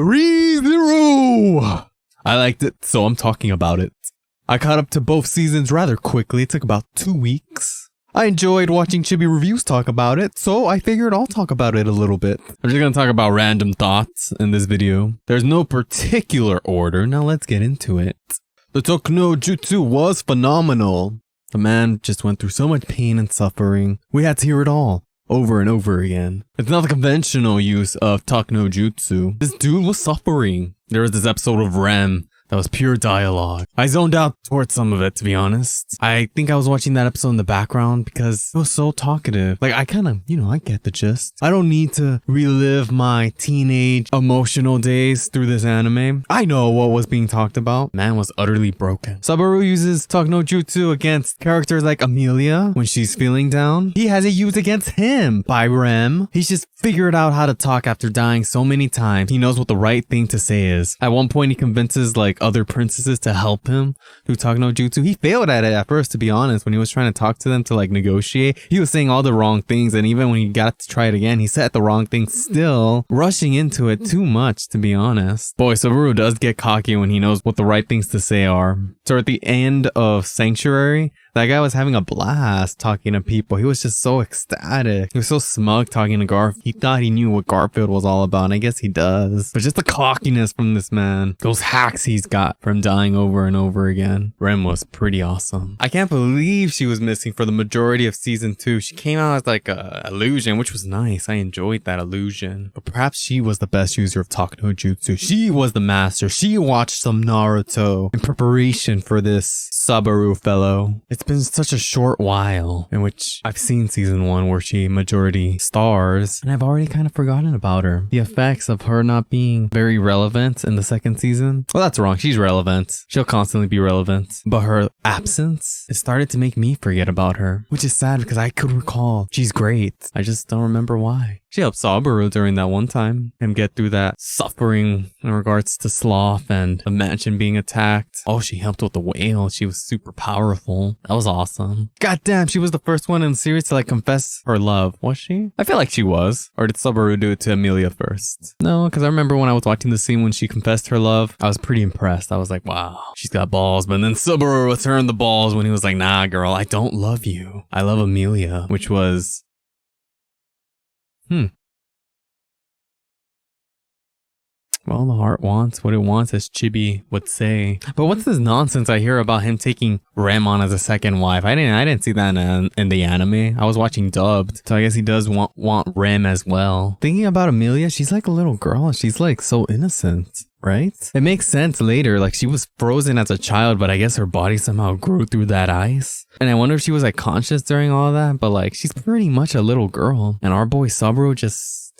ReZero! I liked it, so I'm talking about it. I caught up to both seasons rather quickly. It took about 2 weeks. I enjoyed watching Chibireviews talk about it, so I figured I'll talk about it a little bit. I'm just gonna talk about random thoughts in this video. There's no particular order. Now let's get into it. The Tokno Jutsu was phenomenal. The man just went through so much pain and suffering. We had to hear it all, over and over again. It's not the conventional use of Tokno Jutsu. This dude was suffering. There was this episode of Rem that was pure dialogue. I zoned out towards some of it, to be honest. I think I was watching that episode in the background because it was so talkative. Like, I kind of, I get the gist. I don't need to relive my teenage emotional days through this anime. I know what was being talked about. Man was utterly broken. Suburu uses Tokno Jutsu against characters like Amelia when she's feeling down. He has it used against him by Rem. He's just figured out how to talk after dying so many times. He knows what the right thing to say is. At one point, he convinces other princesses to help him through Tokno Jutsu. He failed at it at first, to be honest. When he was trying to talk to them to negotiate, he was saying all the wrong things, and even when he got to try it again, he said the wrong thing, still rushing into it too much, to be honest. Boy, Suburu does get cocky when he knows what the right things to say are. So at the end of Sanctuary, that guy was having a blast talking to people. He was just so ecstatic. He was so smug talking to Garf. He thought he knew what Garfield was all about, and I guess he does. But just the cockiness from this man. Those hacks he's got from dying over and over again. Rem was pretty awesome. I can't believe she was missing for the majority of season 2. She came out as a illusion, which was nice. I enjoyed that illusion. But perhaps she was the best user of Tokno Jutsu. She was the master. She watched some Naruto in preparation for this Suburu fellow. It's been such a short while in which I've seen season 1 where she majority stars, and I've already kind of forgotten about her. The effects of her not being very relevant in the second season. Well, that's wrong. She's relevant. She'll constantly be relevant. But her absence, it started to make me forget about her, which is sad because I could recall she's great. I just don't remember why. She helped Suburu during that one time, him get through that suffering in regards to Sloth and the mansion being attacked. Oh, she helped with the whale. She was super powerful. That was awesome. God damn, she was the first one in the series to confess her love. Was she? I feel like she was. Or did Suburu do it to Amelia first? No, because I remember when I was watching the scene when she confessed her love, I was pretty impressed. I was like, wow, she's got balls. But then Suburu returned the balls when he was like, nah, girl, I don't love you. I love Amelia, which was... Well, the heart wants what it wants, as Chibi would say. But what's this nonsense I hear about him taking Rem on as a second wife? I didn't see that in the anime. I was watching dubbed, so I guess he does want Rem as well. Thinking about Amelia, she's like a little girl. She's so innocent, right? It makes sense later. She was frozen as a child, but I guess her body somehow grew through that ice. And I wonder if she was conscious during all that, but she's pretty much a little girl. And our boy Suburu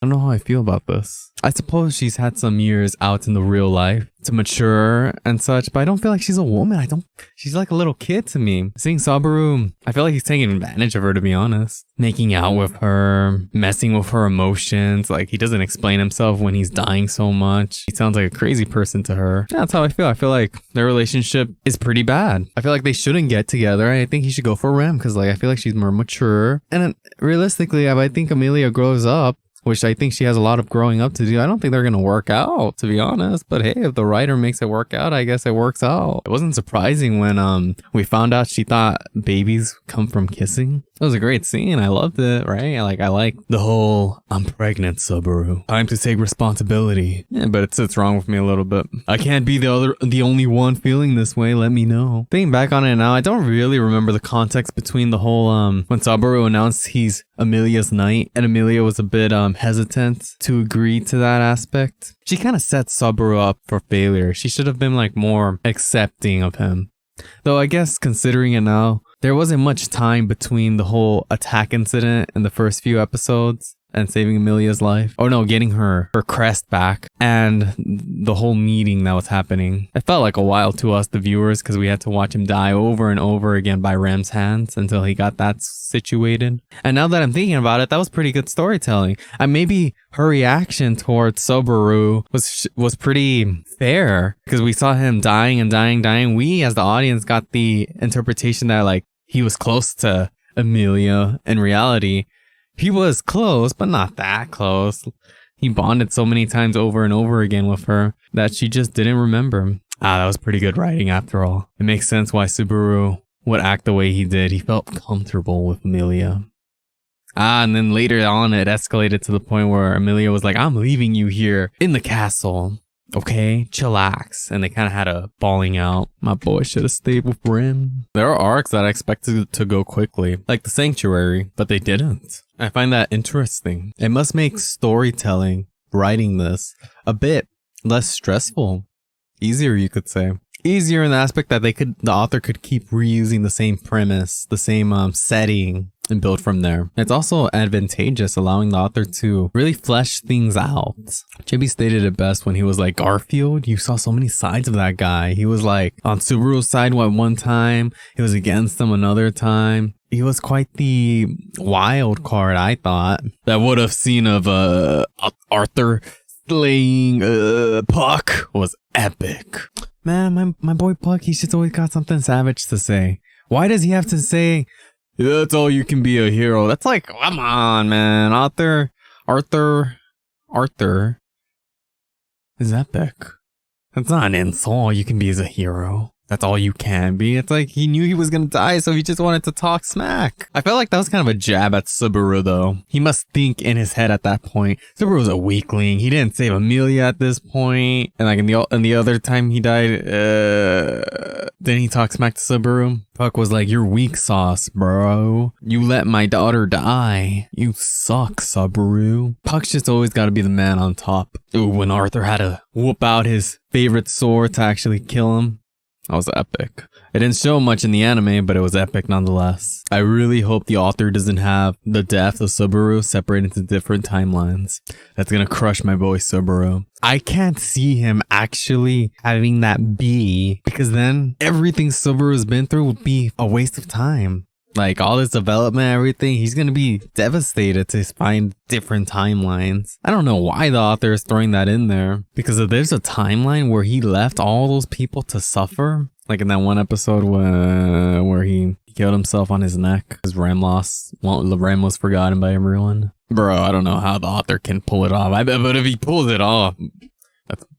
I don't know how I feel about this. I suppose she's had some years out in the real life to mature and such, but I don't feel like she's a woman. She's like a little kid to me. Seeing Suburu, I feel like he's taking advantage of her, to be honest. Making out with her, messing with her emotions. He doesn't explain himself when he's dying so much. He sounds like a crazy person to her. Yeah, that's how I feel. I feel like their relationship is pretty bad. I feel like they shouldn't get together. I think he should go for Rem because I feel like she's more mature. And realistically, if I think Amelia grows up, which I think she has a lot of growing up to do, I don't think they're going to work out, to be honest. But hey, if the writer makes it work out, I guess it works out. It wasn't surprising when we found out she thought babies come from kissing. It was a great scene. I loved it, right? I like the whole, I'm pregnant, Suburu. Time to take responsibility. Yeah, but it sits wrong with me a little bit. I can't be the only one feeling this way. Let me know. Thinking back on it now, I don't really remember the context between the whole, when Suburu announced he's Amelia's knight, and Amelia was a bit hesitant to agree to that aspect. She kind of set Suburu up for failure. She should have been more accepting of him. Though I guess considering it now, there wasn't much time between the whole attack incident in the first few episodes and saving Amelia's life. Oh no, getting her crest back and the whole meeting that was happening. It felt like a while to us, the viewers, because we had to watch him die over and over again by Rem's hands until he got that situated. And now that I'm thinking about it, that was pretty good storytelling. And maybe her reaction towards Suburu was pretty fair because we saw him dying and dying. We as the audience got the interpretation that he was close to Amelia. In reality, he was close, but not that close. he bonded so many times over and over again with her that she just didn't remember. That was pretty good writing after all. It makes sense why Suburu would act the way he did. He felt comfortable with Amelia. And then later on, it escalated to the point where Amelia was like, I'm leaving you here in the castle. Okay, chillax. And they kind of had a falling out. My boy should have stayed with Brim. There are arcs that I expected to go quickly, like the Sanctuary, but they didn't. I find that interesting. It must make storytelling, writing this, a bit less stressful. Easier, you could say. Easier in the aspect that the author could keep reusing the same premise, the same setting, and build from there. It's also advantageous, allowing the author to really flesh things out. Chibi stated it best when he was like, Garfield, you saw so many sides of that guy. He was like on Subaru's side one time, he was against him another time. He was quite the wild card, I thought, that would have seen of Arthur slaying Puck was epic. Man, my boy Puck, he's just always got something savage to say. Why does he have to say, that's all you can be a hero? That's like, come on, man. Arthur is epic. That's not an insult. All you can be is a hero. That's all you can be. It's like he knew he was gonna die, so he just wanted to talk smack. I felt like that was kind of a jab at Suburu, though. He must think in his head at that point, Subaru's a weakling. He didn't save Amelia at this point. And like in the other time he died, then he talked smack to Suburu. Puck was like, you're weak sauce, bro. You let my daughter die. You suck, Suburu. Puck's just always gotta be the man on top. Ooh, when Arthur had to whoop out his favorite sword to actually kill him. That was epic. It didn't show much in the anime, but it was epic nonetheless. I really hope the author doesn't have the death of Suburu separated into different timelines. That's gonna crush my boy Suburu. I can't see him actually having that be, because then everything Subaru's been through would be a waste of time. Like all this development, everything, he's gonna be devastated to find different timelines. I don't know why the author is throwing that in there, because if there's a timeline where he left all those people to suffer, like in that one episode where he killed himself on his neck because Rem was forgotten by everyone. Bro, I don't know how the author can pull it off. I bet, but if he pulls it off,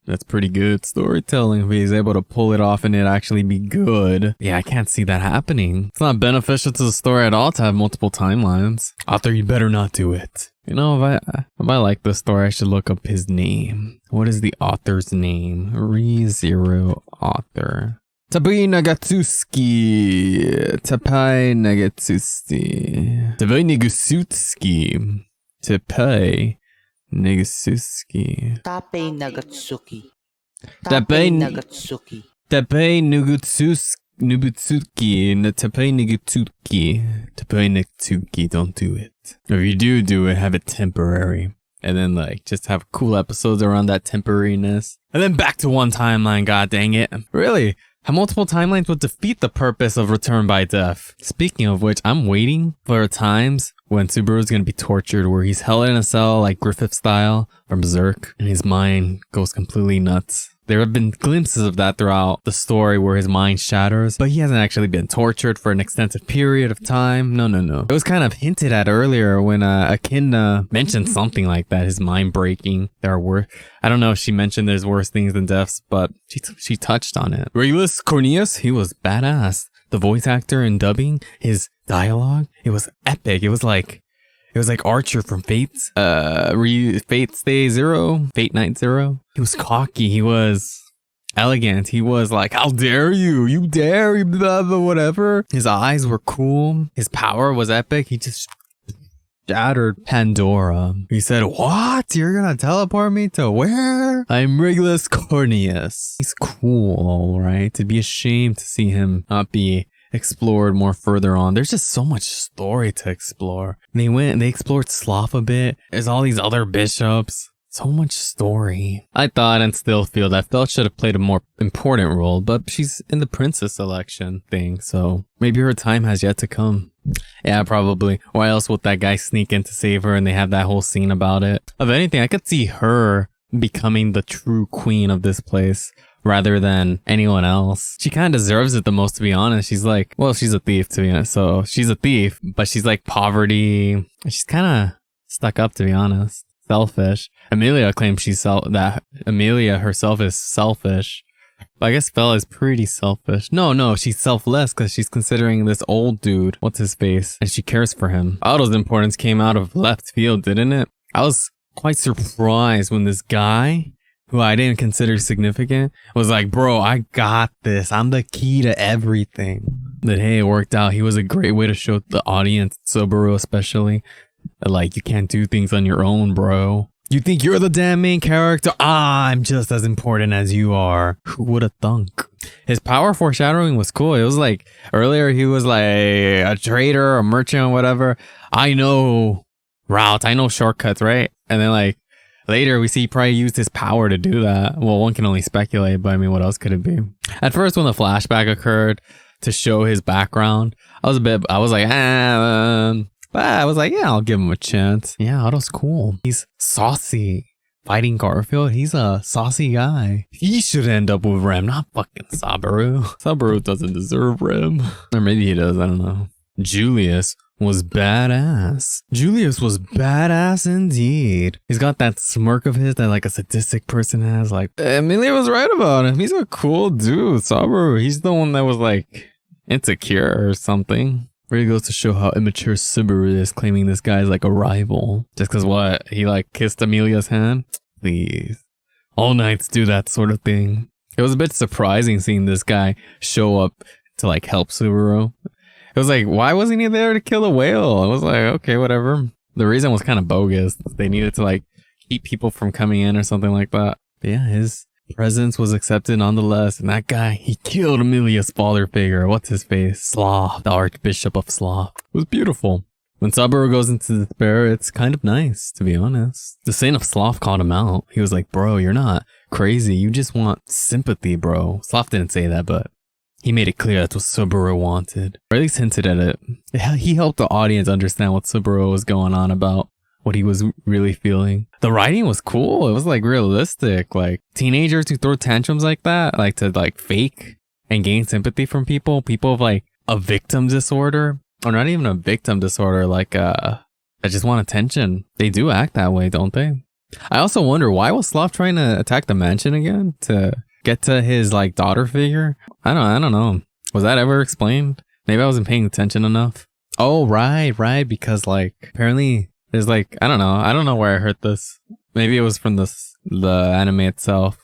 that's pretty good storytelling. If he's able to pull it off and it actually be good. Yeah, I can't see that happening. It's not beneficial to the story at all to have multiple timelines. Author, you better not do it. You know, if I like this story, I should look up his name. What is the author's name? ReZero author. Tabai Nagatsuski. Tabai Nagatsuski. Tabai Nagatsuki. Tabai Nagatsuki. Tape Nagatsuki. Tape Nagatsuki. Tape Nugutsuki. Tape Nagatsuki. Don't do it. If you do it, have it temporary. And then like just have cool episodes around that temporariness. And then back to one timeline, god dang it. Really? How multiple timelines would defeat the purpose of Return by Death. Speaking of which, I'm waiting for times when Subaru's gonna be tortured, where he's held in a cell like Griffith style from Berserk, and his mind goes completely nuts. There have been glimpses of that throughout the story where his mind shatters, but he hasn't actually been tortured for an extensive period of time. No. It was kind of hinted at earlier when Echidna mentioned something like that, his mind breaking. I don't know if she mentioned there's worse things than deaths, but she touched on it. Regulus Cornelius, he was badass. The voice actor and dubbing, his dialogue, it was epic. It was like Archer from Fate Night Zero. He was cocky. He was elegant. He was like, how dare you? You dare, blah, blah, whatever. His eyes were cool. His power was epic. He just shattered Pandora. He said, what? You're gonna teleport me to where? I'm Regulus Cornelius. He's cool, all right. To be ashamed to see him not be explored more further on. There's just so much story to explore. They explored Sloth a bit. There's all these other bishops. So much story. I thought and still feel that Fel should have played a more important role, but she's in the princess selection thing, so maybe her time has yet to come. Yeah, probably. Why else would that guy sneak in to save her and they have that whole scene about it? If anything, I could see her becoming the true queen of this place rather than anyone else. She kind of deserves it the most, to be honest. She's like, well, she's a thief, to be honest. So she's a thief, but she's like poverty. She's kind of stuck up, to be honest. selfish. Amelia claims that Amelia herself is selfish. But I guess Bella is pretty selfish. No, she's selfless because she's considering this old dude, what's his face, and she cares for him. Otto's importance came out of left field, didn't it? I was quite surprised when this guy, who I didn't consider significant, was like, bro, I got this. I'm the key to everything. But hey, it worked out. He was a great way to show the audience, Suburu especially, that like, you can't do things on your own, bro. You think you're the damn main character? I'm just as important as you are. Who would have thunk? His power foreshadowing was cool. It was like, earlier he was like a trader, a merchant, whatever. I know routes, I know shortcuts, right? And then like, later we see he probably used his power to do that. Well, one can only speculate, but I mean, what else could it be? At first, when the flashback occurred to show his background, I was like, but I was like, yeah, I'll give him a chance. Yeah, Otto's cool. He's saucy. Fighting Garfield, he's a saucy guy. He should end up with Rem, not fucking Suburu. Suburu doesn't deserve Rem. Or maybe he does, I don't know. Julius was badass. Julius was badass indeed. He's got that smirk of his that like a sadistic person has. Like, Amelia was right about him. He's a cool dude. Suburu, he's the one that was like insecure or something. Really goes to show how immature Suburu is, claiming this guy's like a rival. Just cause what? He like kissed Amelia's hand? Please. All knights do that sort of thing. It was a bit surprising seeing this guy show up to like help Suburu. It was like, why wasn't he there to kill the whale? I was like, okay, whatever. The reason was kind of bogus. They needed to like keep people from coming in or something like that. But yeah, his presence was accepted nonetheless. And that guy, he killed Amelia's father figure. What's his face? Sloth, the Archbishop of Sloth. It was beautiful. When Suburu goes into despair, it's kind of nice, to be honest. The Saint of Sloth called him out. He was like, bro, you're not crazy. You just want sympathy, bro. Sloth didn't say that, but he made it clear that's what Suburu wanted. Or at least hinted at it. He helped the audience understand what Suburu was going on about. What he was really feeling. The writing was cool. It was like realistic. Like teenagers who throw tantrums like that, like to like fake and gain sympathy from people. People of like a victim disorder, or not even a victim disorder, like that just want attention. They do act that way, don't they? I also wonder, why was Sloth trying to attack the mansion again to get to his like daughter figure? I don't know. Was that ever explained? Maybe I wasn't paying attention enough. Oh, right. Because like apparently there's like, I don't know where I heard this. Maybe it was from the anime itself.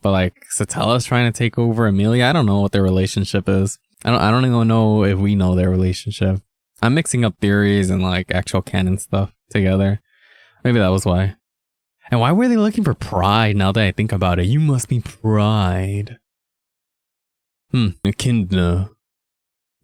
But like Satella's trying to take over Amelia. I don't know what their relationship is. I don't even know if we know their relationship. I'm mixing up theories and like actual canon stuff together. Maybe that was why. And why were they looking for Pride now that I think about it? You must be Pride. Echidna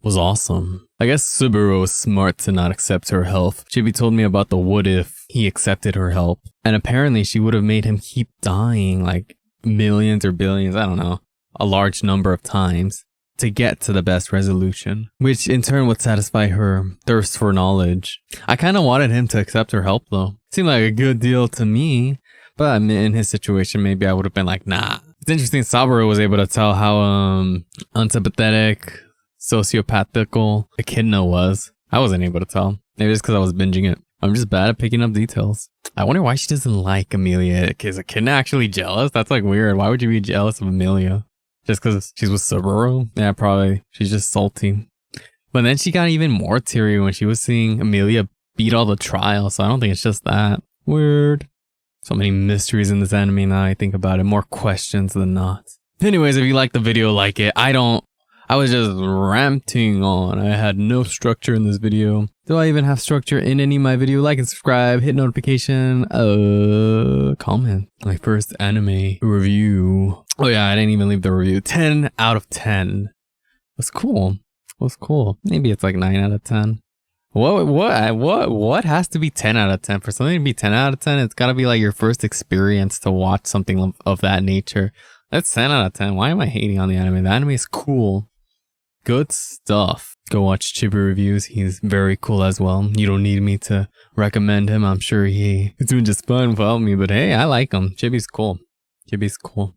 was awesome. I guess Suburu was smart to not accept her help. Chibi told me about the what if he accepted her help. And apparently she would have made him keep dying like millions or billions, I don't know, a large number of times to get to the best resolution, which in turn would satisfy her thirst for knowledge. I kind of wanted him to accept her help though. Seemed like a good deal to me, but in his situation, maybe I would have been like, nah. It's interesting Suburu was able to tell how unsympathetic, sociopathical Echidna was. I wasn't able to tell. Maybe it's because I was binging it. I'm just bad at picking up details. I wonder why she doesn't like Amelia. Is Echidna actually jealous? That's like weird. Why would you be jealous of Amelia? Just because she's with Suburu? Yeah, probably. She's just salty. But then she got even more teary when she was seeing Amelia beat all the trials. So I don't think it's just that. Weird. So many mysteries in this anime now I think about it. More questions than not. Anyways, if you liked the video, like it. I was just ranting on. I had no structure in this video. Do I even have structure in any of my video? Like and subscribe, hit notification, comment. My first anime review. Oh yeah, I didn't even leave the review. 10 out of 10. That's cool. That's cool. Maybe it's like 9 out of 10. What has to be 10 out of 10? For something to be 10 out of 10, it's gotta be like your first experience to watch something of that nature. That's 10 out of 10. Why am I hating on the anime? The anime is cool. Good stuff. Go watch Chibireviews. He's very cool as well. You don't need me to recommend him. I'm sure he's doing just fine without me. But hey, I like him. Chibi's cool. Chibi's cool.